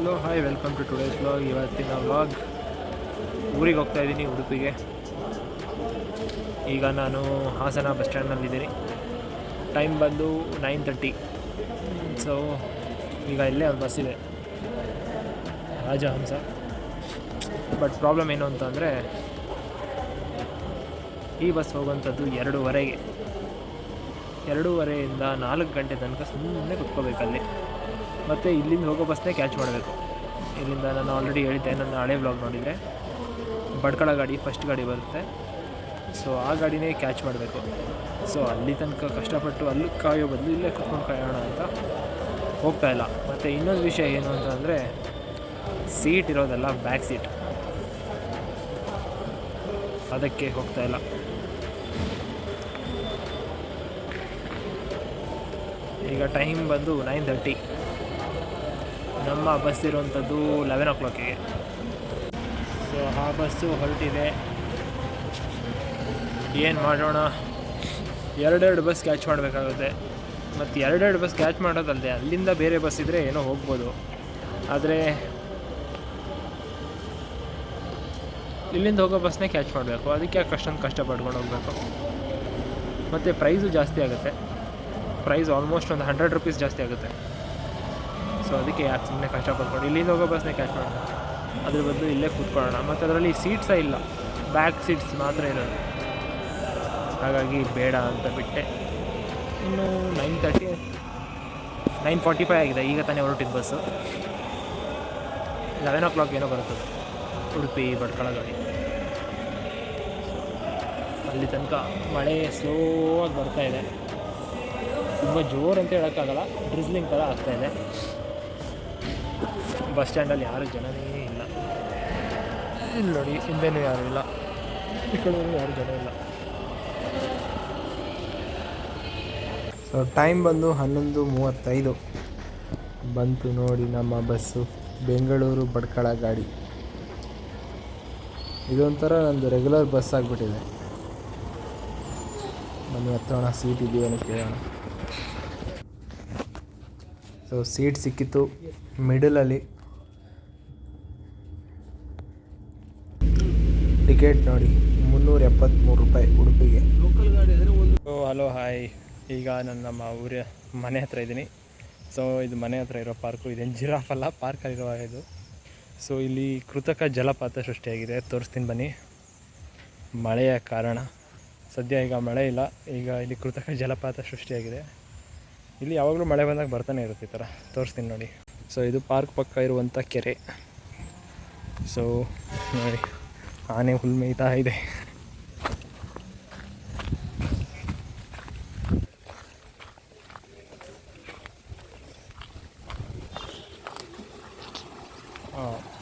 Hello hi welcome to today's vlog. ಇವತ್ತಿನ vlog ಊರಿಗೆ ಹೋಗ್ತಾ ಇದ್ದೀನಿ, ಉಡುಪಿಗೆ. ಈಗ ನಾನು ಹಾಸನ ಬಸ್ ಸ್ಟ್ಯಾಂಡ್ನಲ್ಲಿದ್ದೀನಿ. ಟೈಮ್ ಬಂದು 9:30. ಸೊ ಈಗ ಇಲ್ಲೇ ಒಂದು ಬಸ್ ಇದೆ, ರಾಜಹಂಸ. ಬಟ್ ಪ್ರಾಬ್ಲಮ್ ಏನು ಅಂತಂದರೆ, ಈ ಬಸ್ ಹೋಗುವಂಥದ್ದು 2:30ಗೆ. 2:30ಇಂದ 4 ಗಂಟೆ ತನಕ ಸುಮ್ಮನೆ ಕುತ್ಕೋಬೇಕಲ್ಲಿ. ಮತ್ತು ಇಲ್ಲಿಂದ ಹೋಗೋ ಬಸ್ನೇ ಕ್ಯಾಚ್ ಮಾಡಬೇಕು. ಇಲ್ಲಿಂದ ನಾನು ಆಲ್ರೆಡಿ ಹೇಳಿದ್ದೆ, ನನ್ನ ಹಳೆ ವ್ಲಾಗ್ ನೋಡಿದರೆ ಬಡ್ಕಳ ಗಾಡಿ ಫಸ್ಟ್ ಗಾಡಿ ಬರುತ್ತೆ. ಸೊ ಆ ಗಾಡಿನೇ ಕ್ಯಾಚ್ ಮಾಡಬೇಕು. ಸೊ ಅಲ್ಲಿ ತನಕ ಕಷ್ಟಪಟ್ಟು ಅಲ್ಲಿ ಕಾಯೋ ಬದಲು ಇಲ್ಲೇ ಕುತ್ಕೊಂಡು ಕಾಯೋಣ ಅಂತ ಹೋಗ್ತಾಯಿಲ್ಲ. ಮತ್ತು ಇನ್ನೊಂದು ವಿಷಯ ಏನು ಅಂತಂದರೆ, ಸೀಟ್ ಇರೋದೆಲ್ಲ ಬ್ಯಾಕ್ ಸೀಟ್, ಅದಕ್ಕೆ ಹೋಗ್ತಾಯಿಲ್ಲ. ಈಗ ಟೈಮ್ ಬಂದು 9:30. ನಮ್ಮ ಬಸ್ ಇರುವಂಥದ್ದು 11 o'clockಗೆ. ಸೊ ಆ ಬಸ್ಸು ಹೊರಟಿದೆ. ಏನು ಮಾಡೋಣ, ಎರಡೆರಡು ಬಸ್ ಕ್ಯಾಚ್ ಮಾಡಬೇಕಾಗುತ್ತೆ. ಮತ್ತು ಎರಡೆರಡು ಬಸ್ ಕ್ಯಾಚ್ ಮಾಡೋದಲ್ಲದೆ ಅಲ್ಲಿಂದ ಬೇರೆ ಬಸ್ ಇದ್ದರೆ ಏನೋ ಹೋಗ್ಬೋದು. ಆದರೆ ಇಲ್ಲಿಂದ ಹೋಗೋ ಬಸ್ನೇ ಕ್ಯಾಚ್ ಮಾಡಬೇಕು. ಅದಕ್ಕೆ ಯಾಕೆ ಅಷ್ಟೊಂದು ಕಷ್ಟಪಡ್ಕೊಂಡು ಹೋಗಬೇಕು. ಮತ್ತು ಪ್ರೈಸು ಜಾಸ್ತಿ ಆಗುತ್ತೆ. ಪ್ರೈಸ್ ಆಲ್ಮೋಸ್ಟ್ ಒಂದು 100 rupees ಜಾಸ್ತಿ ಆಗುತ್ತೆ. ಸೊ ಅದಕ್ಕೆ ಯಾಕೆ ಸುಮ್ಮನೆ ಕಷ್ಟಪಡ್ಕೊಂಡು ಇಲ್ಲಿಂದ ಹೋಗೋ ಬಸ್ನೇ ಕ್ಯಾಚ್ ಮಾಡೋಣ, ಅದ್ರ ಬದಲು ಇಲ್ಲೇ ಕೂತ್ಕೊಳ್ಳೋಣ. ಮತ್ತು ಅದರಲ್ಲಿ ಸೀಟ್ಸೇ ಇಲ್ಲ, ಬ್ಯಾಕ್ ಸೀಟ್ಸ್ ಮಾತ್ರ ಇರೋದು. ಹಾಗಾಗಿ ಬೇಡ ಅಂತ ಬಿಟ್ಟೆ. ಇನ್ನು 9:45 ಆಗಿದೆ. ಈಗ ತಾನೇ ಹೊರಟಿದ್ದು ಬಸ್ಸು. 11 o'clock ಏನೋ ಬರುತ್ತದೆ, ಉಡುಪಿ ಬಡ್ಕಳ ಗಾಡಿ. ಅಲ್ಲಿ ತನಕ ಮಳೆ ಸ್ಲೋ ಆಗಿ ಬರ್ತಾಯಿದೆ. ತುಂಬ ಜೋರು ಅಂತ ಹೇಳೋಕ್ಕಾಗಲ್ಲ, ಡ್ರಿಸ್ಲಿಂಗ್ ಥರ ಆಗ್ತಾಯಿದೆ. ಬಸ್ ಸ್ಟ್ಯಾಂಡಲ್ಲಿ ಯಾರೂ ಜನನೇ ಇಲ್ಲ. ಇಲ್ಲಿ ನೋಡಿ, ಹಿಂದೆನೂ ಯಾರೂ ಇಲ್ಲ, ಈ ಕಡೆಯೂ ಯಾರೂ ಜನ ಇಲ್ಲ. ಸೊ ಟೈಮ್ ಬಂದು 11:35 ಬಂತು ನೋಡಿ ನಮ್ಮ ಬಸ್ಸು, ಬೆಂಗಳೂರು ಬಡ್ಕಳ ಗಾಡಿ. ಇದೊಂಥರ ನಂದು ರೆಗ್ಯುಲರ್ ಬಸ್ ಆಗಿಬಿಟ್ಟಿದೆ. ನಮ್ಮ ಹತ್ತೋಣ, ಸೀಟ್ ಇದೆಯೇನೋ ಕೇಳೋಣ. ಸೊ ಸೀಟ್ ಸಿಕ್ಕಿತ್ತು ಮಿಡಲಲ್ಲಿ. ಟಿಕೆಟ್ ನೋಡಿ 373 ರೂಪಾಯಿ ಉಡುಪಿಗೆ. ಲೋಕಲ್ ಗಾಡಿ ಅಂದರೆ ಒಂದು. ಹಲೋ ಹಾಯ್, ಈಗ ನಾನು ನಮ್ಮ ಮನೆ ಹತ್ರ ಇದ್ದೀನಿ. ಸೊ ಇದು ಮನೆ ಹತ್ರ ಇರೋ ಪಾರ್ಕು. ಇದೇನು ಜಿರಾಫ್ ಅಲ್ಲ, ಪಾರ್ಕಲ್ಲಿರುವ ಇದು. ಸೊ ಇಲ್ಲಿ ಕೃತಕ ಜಲಪಾತ ಸೃಷ್ಟಿಯಾಗಿದೆ, ತೋರಿಸ್ತೀನಿ ಬನ್ನಿ. ಮಳೆಯ ಕಾರಣ ಸದ್ಯ ಈಗ ಮಳೆ ಇಲ್ಲ. ಈಗ ಇಲ್ಲಿ ಕೃತಕ ಜಲಪಾತ ಸೃಷ್ಟಿಯಾಗಿದೆ. ಇಲ್ಲಿ ಯಾವಾಗಲೂ ಮಳೆ ಬಂದಾಗ ಬರ್ತಾನೆ ಇರುತ್ತೆ ಈ ಥರ. ತೋರಿಸ್ತೀನಿ ನೋಡಿ. ಸೊ ಇದು ಪಾರ್ಕ್ ಪಕ್ಕ ಇರುವಂಥ ಕೆರೆ. ಸೊ ನೋಡಿ, ಆನೆ ಹುಲ್ ಮೇಯ್ತಾ ಇದೆ.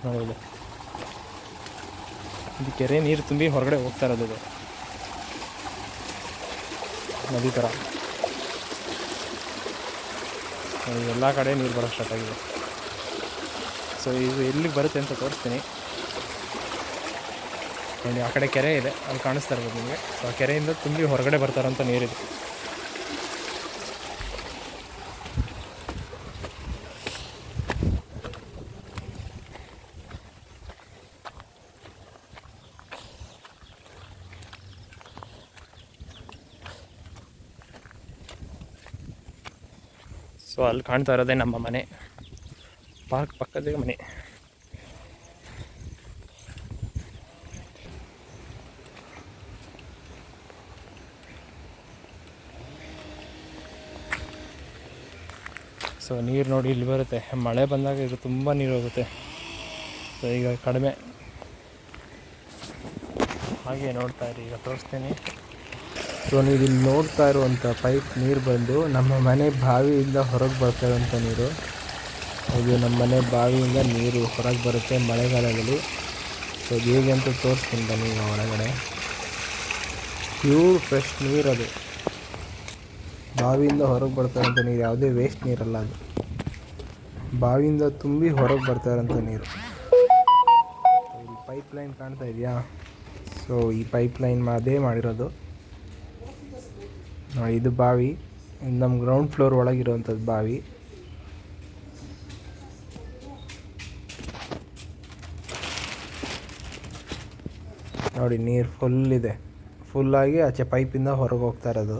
ನೋಡಿ, ಇದು ಕೆರೆ ನೀರು ತುಂಬಿ ಹೊರಗಡೆ ಹೋಗ್ತಾ ಇರೋದು. ಇದು ನದಿ ಥರ ಎಲ್ಲ ಕಡೆ ನೀರು ಬರೋಕ್ಕೆ ಸ್ಟಾರ್ಟ್ ಆಗಿದೆ. ಸೊ ಇದು ಎಲ್ಲಿಗೆ ಬರುತ್ತೆ ಅಂತ ತೋರಿಸ್ತೀನಿ ನೋಡಿ. ಆ ಕಡೆ ಕೆರೆ ಇದೆ, ಅಲ್ಲಿ ಕಾಣಿಸ್ತಾ ಇರ್ಬೋದು ನಿಮಗೆ. ಸೊ ಆ ಕೆರೆಯಿಂದ ತುಂಬಿ ಹೊರಗಡೆ ಬರ್ತಾರಂಥ ನೀರಿದೆ. ಸೊ ಅಲ್ಲಿ ಕಾಣ್ತಾ ಇರೋದೇ ನಮ್ಮ ಮನೆ, ಪಾರ್ಕ್ ಪಕ್ಕದೇ ಮನೆ. ಸೊ ನೀರು ನೋಡಿ ಇಲ್ಲಿ ಬರುತ್ತೆ. ಮಳೆ ಬಂದಾಗ ಇದು ತುಂಬ ನೀರು ಹೋಗುತ್ತೆ. ಸೊ ಈಗ ಕಡಿಮೆ. ಹಾಗೆ ನೋಡ್ತಾ ಇರಿ, ಈಗ ತೋರಿಸ್ತೀನಿ. ಸೊ ನೀವು ಇಲ್ಲಿ ನೋಡ್ತಾ ಇರುವಂಥ ಪೈಪ್ ನೀರು ಬಂದು ನಮ್ಮ ಮನೆ ಬಾವಿಯಿಂದ ಹೊರಗೆ ಬರ್ತಾ ಇರೋಂಥ ನೀರು. ಇದು ನಮ್ಮ ಮನೆ ಬಾವಿಯಿಂದ ನೀರು ಹೊರಗೆ ಬರುತ್ತೆ ಮಳೆಗಾಲದಲ್ಲಿ. ಸೊ ಹೇಗೆ ಅಂತ ತೋರಿಸ್ತೀನಿ ಬನ್ನಿ. ಈಗ ಒಳಗಡೆ ಪ್ಯೂರ್ ಫ್ರೆಶ್ ನೀರದು. ಬಾವಿಯಿಂದ ಹೊರಗೆ ಬರ್ತಾ ಇರೋಂಥ ನೀರು, ಯಾವುದೇ ವೇಸ್ಟ್ ನೀರಲ್ಲ ಅದು. ಬಾವಿಯಿಂದ ತುಂಬಿ ಹೊರಗೆ ಬರ್ತಾ ಇರೋಂಥ ನೀರು. ಇಲ್ಲಿ ಪೈಪ್ ಲೈನ್ ಕಾಣ್ತಾ ಇದೆಯಾ? ಸೊ ಈ ಪೈಪ್ ಲೈನ್ ಅದೇ ಮಾಡಿರೋದು ನೋಡಿ. ಇದು ಬಾವಿ, ನಮ್ಮ ಗ್ರೌಂಡ್ ಫ್ಲೋರ್ ಒಳಗಿರುವಂಥದ್ದು ಬಾವಿ. ನೋಡಿ ನೀರು ಫುಲ್ಲಿದೆ, ಫುಲ್ಲಾಗಿ ಆಚೆ ಪೈಪಿಂದ ಹೊರಗೆ ಹೋಗ್ತಾ ಇರೋದು.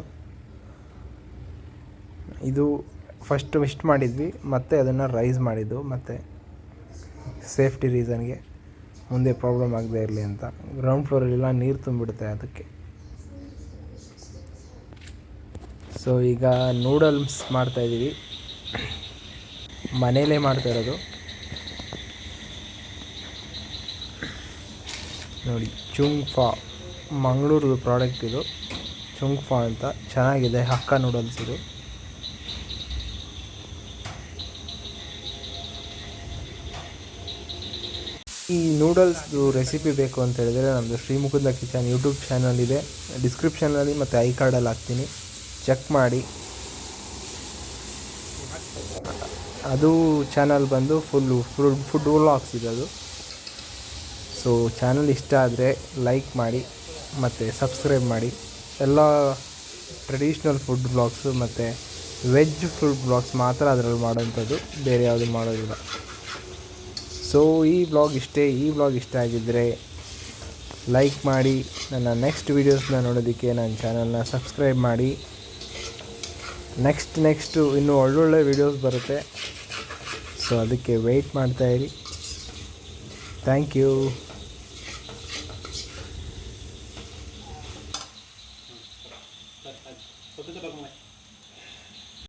ಇದು ಫಸ್ಟ್ ಮಿಸ್ಟ್ ಮಾಡಿದ್ವಿ, ಮತ್ತು ಅದನ್ನು ರೈಸ್ ಮಾಡಿದ್ದು, ಮತ್ತು ಸೇಫ್ಟಿ ರೀಸನ್ಗೆ ಮುಂದೆ ಪ್ರಾಬ್ಲಮ್ ಆಗದೆ ಇರಲಿ ಅಂತ. ಗ್ರೌಂಡ್ ಫ್ಲೋರಲ್ಲೆಲ್ಲ ನೀರು ತುಂಬಿಡುತ್ತೆ ಅದಕ್ಕೆ. ಸೊ ಈಗ ನೂಡಲ್ಸ್ ಮಾಡ್ತಾಯಿದ್ದೀವಿ, ಮನೇಲೇ ಮಾಡ್ತಾಯಿರೋದು. ನೋಡಿ ಚುಂಗ್ಫಾ, ಮಂಗಳೂರು ಪ್ರಾಡಕ್ಟ್ ಇದು, ಚುಂಗ್ಫಾ ಅಂತ. ಚೆನ್ನಾಗಿದೆ, ಹಕ್ಕ ನೂಡಲ್ಸ್ ಇದು. ಈ ನೂಡಲ್ಸ್ದು ರೆಸಿಪಿ ಬೇಕು ಅಂತ ಹೇಳಿದರೆ ನಮ್ಮದು Shri Mukunda kitchen YouTube channel ಇದೆ, ಡಿಸ್ಕ್ರಿಪ್ಷನಲ್ಲಿ ಮತ್ತು ಐ ಕಾರ್ಡಲ್ಲಿ ಹಾಕ್ತೀನಿ, ಚೆಕ್ ಮಾಡಿ. ಅದು ಚಾನಲ್ ಬಂದು ಫುಡ್ ವ್ಲಾಗ್ಸ್ ಇದೆ ಅದು. ಸೊ ಚಾನಲ್ ಇಷ್ಟ ಆದರೆ ಲೈಕ್ ಮಾಡಿ ಮತ್ತು ಸಬ್ಸ್ಕ್ರೈಬ್ ಮಾಡಿ. ಎಲ್ಲ ಟ್ರೆಡಿಷ್ನಲ್ ಫುಡ್ ಬ್ಲಾಗ್ಸು ಮತ್ತು ವೆಜ್ ಫುಡ್ ಬ್ಲಾಗ್ಸ್ ಮಾತ್ರ ಅದರಲ್ಲಿ ಮಾಡೋಂಥದ್ದು, ಬೇರೆ ಯಾವುದು ಮಾಡೋದಿಲ್ಲ. ಸೊ ಈ ಬ್ಲಾಗ್ ಇಷ್ಟ ಆಗಿದ್ದರೆ ಲೈಕ್ ಮಾಡಿ. ನನ್ನ ನೆಕ್ಸ್ಟ್ ವೀಡಿಯೋಸ್ನ ನೋಡೋದಕ್ಕೆ ನನ್ನ ಚಾನಲ್ನ ಸಬ್ಸ್ಕ್ರೈಬ್ ಮಾಡಿ. ನೆಕ್ಸ್ಟು ಇನ್ನೂ ಒಳ್ಳೊಳ್ಳೆ ವೀಡಿಯೋಸ್ ಬರುತ್ತೆ, ಸೊ ಅದಕ್ಕೆ ವೆಯ್ಟ್ ಮಾಡ್ತಾಯಿರಿ. Thank you.